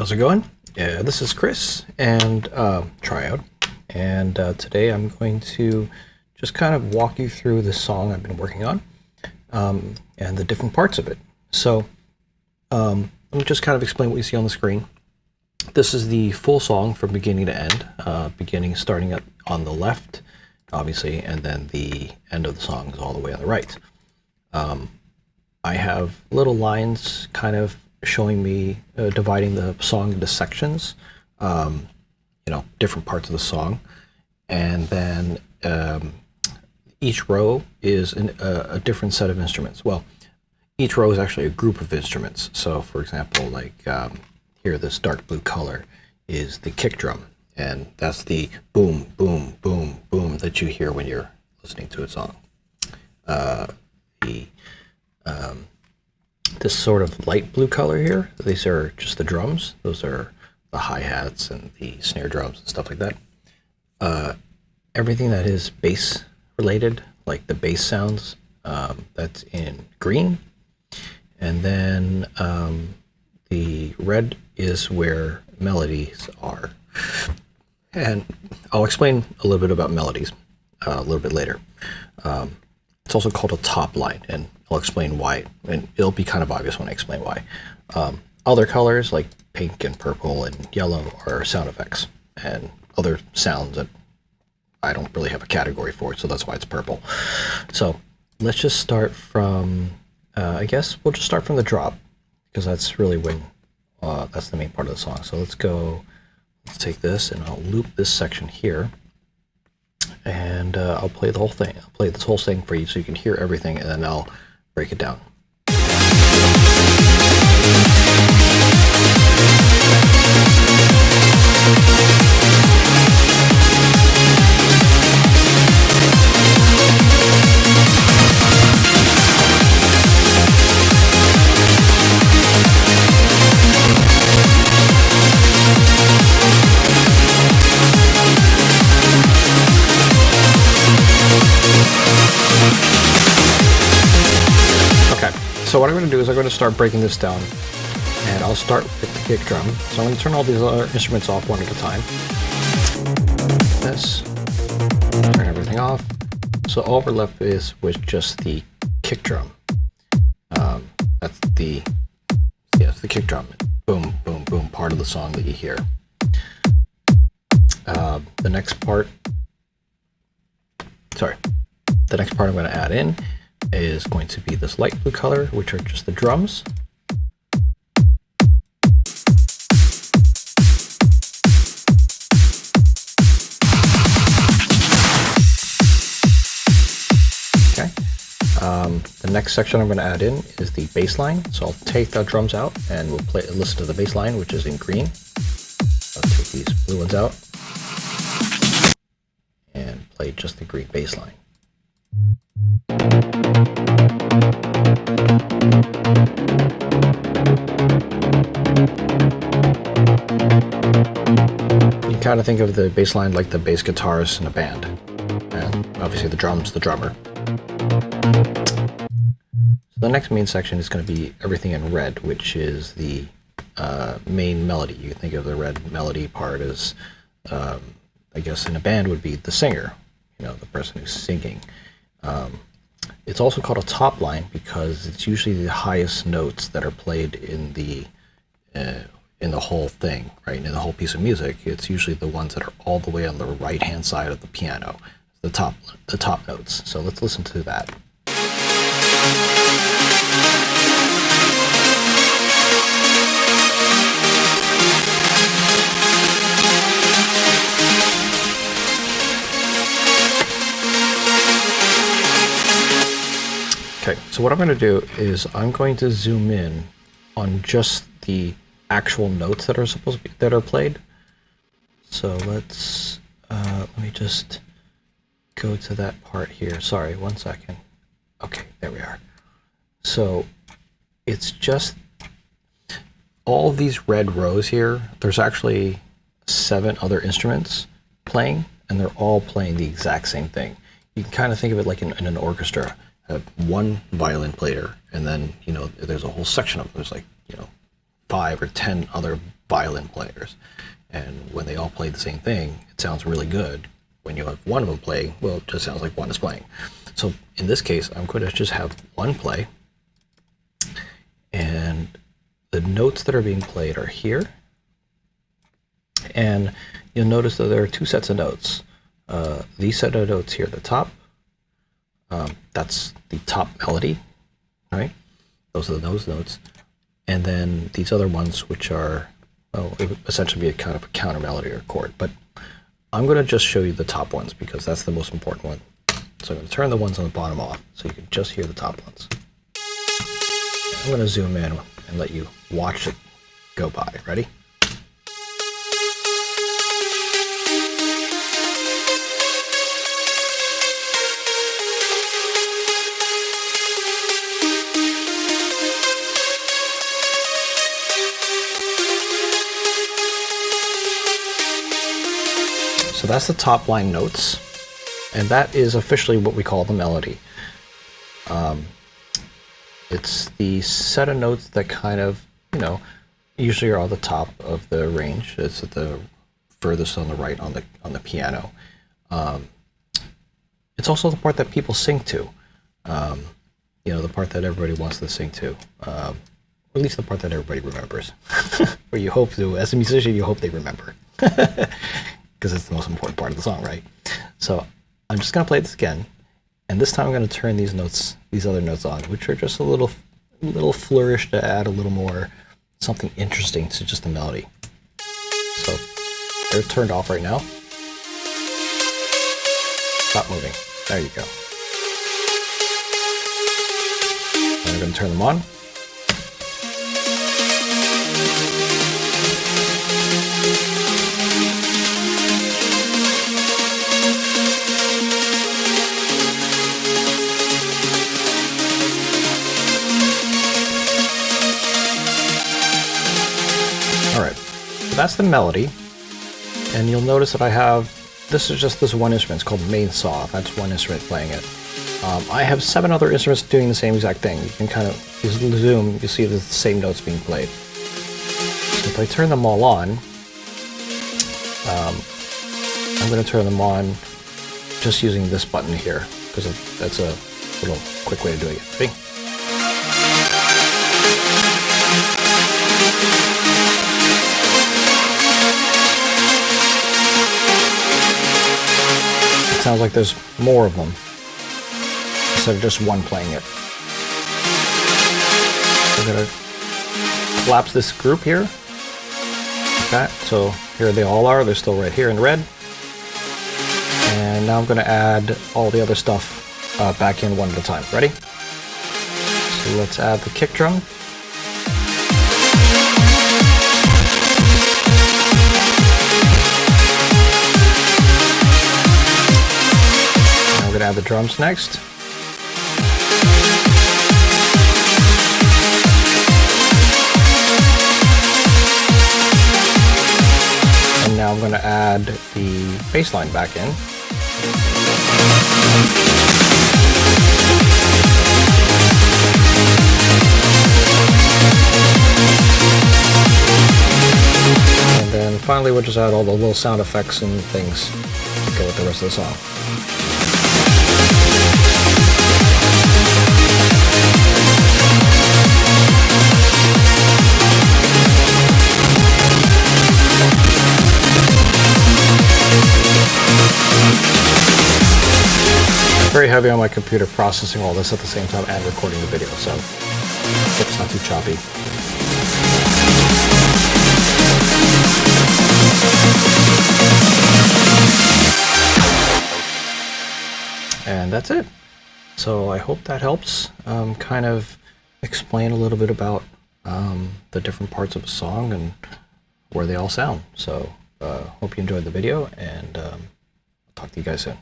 How's it going? This is Chris and Triode, and today I'm going to just kind of walk you through the song I've been working on and the different parts of it. So let me just kind of explain what you see on the screen. This is the full song from beginning to end, starting up on the left, obviously, and then the end of the song is all the way on the right. I have little lines kind of showing me dividing the song into sections, different parts of the song, and then each row is a different set of instruments. Well, each row is actually a group of instruments. So, for example, like here, this dark blue color is the kick drum, and that's the boom, boom, boom, boom that you hear when you're listening to a song. This sort of light blue color here, these are just the drums. Those are the hi-hats and the snare drums and stuff like that. Everything that is bass related, like the bass sounds, that's in green. And then the red is where melodies are. And I'll explain a little bit about melodies a little bit later. It's also called a top line, and I'll explain why, and it'll be kind of obvious when I explain why. Other colors like pink and purple and yellow are sound effects and other sounds that I don't really have a category for, so that's why it's purple. So let's just start from, I guess we'll just start from the drop, because that's really when, that's the main part of the song. So let's take this and I'll loop this section here. And I'll play the whole thing. I'll play this whole thing for you so you can hear everything, and then I'll break it down. So what I'm going to do is I'm going to start breaking this down, and I'll start with the kick drum. So I'm going to turn all these other instruments off one at a time. This, turn everything off. So all we're left is with just the kick drum. That's the kick drum. Boom, boom, boom, part of the song that you hear. The next part I'm going to add in is going to be this light blue color, which are just the drums. Okay. The next section I'm going to add in is the bass line. So I'll take the drums out and we'll listen to the bass line, which is in green. I'll take these blue ones out and play just the green bass line. You kind of think of the bass line like the bass guitarist in a band, and obviously the drums, the drummer. So the next main section is going to be everything in red, which is the main melody. You think of the red melody part as, I guess in a band would be the singer, the person who's singing. It's also called a top line because it's usually the highest notes that are played in the whole thing, right? In the whole piece of music, it's usually the ones that are all the way on the right-hand side of the piano, the top notes. So let's listen to that. Okay, so what I'm going to do is I'm going to zoom in on just the actual notes that are played. So let me just go to that part here. Sorry, 1 second. Okay, there we are. So it's just all of these red rows here. There's actually 7 other instruments playing, and they're all playing the exact same thing. You can kind of think of it like in an orchestra. Have one violin player, and then there's a whole section of them. There's like 5 or 10 other violin players. And when they all play the same thing, it sounds really good. When you have one of them playing, well, it just sounds like one is playing. So in this case, I'm going to just have one play. And the notes that are being played are here. And you'll notice that there are two sets of notes. These set of notes here at the top, that's the top melody, right? Those are those notes. And then these other ones, which are, well, it would essentially be a kind of a counter melody or chord. But I'm going to just show you the top ones because that's the most important one. So I'm going to turn the ones on the bottom off so you can just hear the top ones. I'm going to zoom in and let you watch it go by. Ready? So that's the top line notes, and that is officially what we call the melody. It's the set of notes that kind of, usually are on the top of the range. It's at the furthest on the right on the piano. It's also the part that people sing to. The part that everybody wants to sing to. Or at least the part that everybody remembers. Or you hope to, as a musician, you hope they remember. Because it's the most important part of the song, right? So I'm just gonna play this again, and this time I'm gonna turn these other notes on, which are just a little flourish to add a little more something interesting to just the melody. So they're turned off right now. Stop moving. There you go. And I'm gonna turn them on. That's the melody, and you'll notice that I have, this is just this one instrument. It's called the main saw. That's one instrument playing it. I have 7 other instruments doing the same exact thing. You can kind of zoom, you see the same notes being played. So if I turn them all on, I'm going to turn them on just using this button here, because that's a little quick way of doing it. Ready? Sounds like there's more of them instead of just one playing it. I'm going to collapse this group here. Okay, so here they all are. They're still right here in red. And now I'm going to add all the other stuff back in one at a time. Ready? So let's add the kick drum. We're going to add the drums next. And now I'm going to add the bass line back in. And then finally we'll just add all the little sound effects and things to go with the rest of the song. Very heavy on my computer processing all this at the same time and recording the video, so it's not too choppy. And that's it. So I hope that helps kind of explain a little bit about the different parts of a song and where they all sound. So hope you enjoyed the video, and I'll talk to you guys soon.